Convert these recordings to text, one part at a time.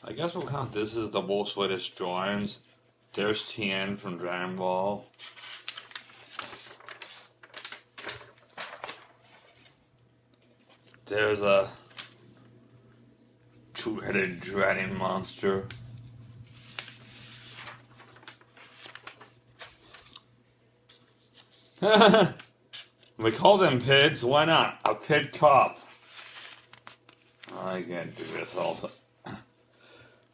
I guess we'll count this as the wolf's latest drawings. There's Tien from Dragon Ball. There's a two-headed dragon monster. We call them pids, why not? A pid cop. I can't do this also.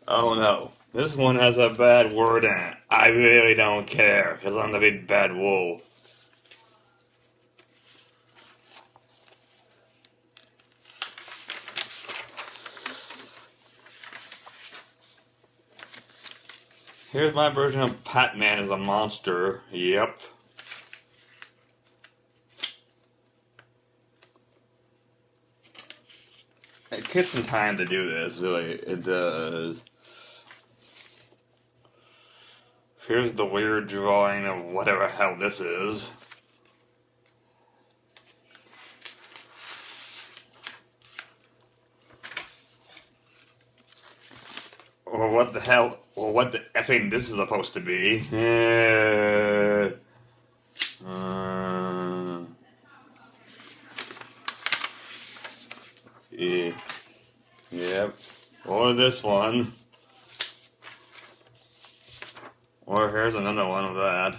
Oh no, this one has a bad word in it. I really don't care, because I'm the big bad wolf. Here's my version of Pac-Man as a monster. Yep. It takes some time to do this, really. It does. Here's the weird drawing of whatever hell this is. Or what the hell, or what the effing this is supposed to be. Yeah. Yep. Or this one. Or here's another one of that.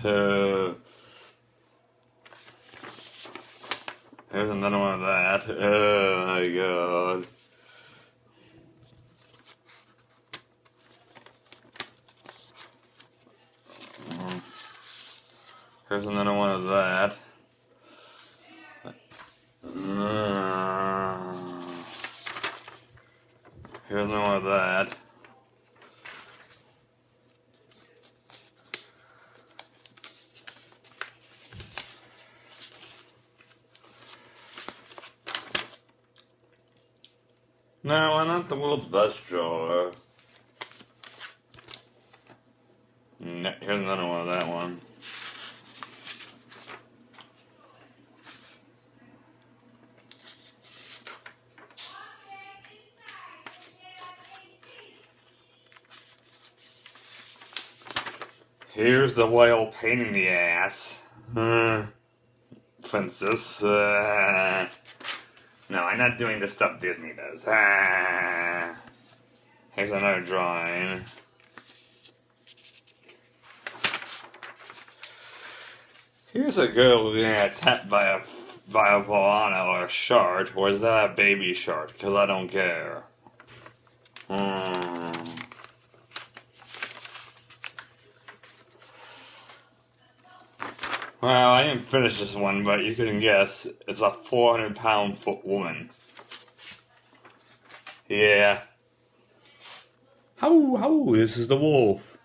Here's another one of that. Oh my god. Here's another one of that. Here's another one of that. No, I'm not the world's best drawer. Here's another one of that one. Here's the whale pain in the ass. Princess. No, I'm not doing the stuff Disney does. Here's another drawing. Here's a girl getting attacked by a piranha or a shark. Or is that a baby shark? Because I don't care. Well, I didn't finish this one, but you can guess. It's a 400-pound woman. Yeah. How, this is the wolf.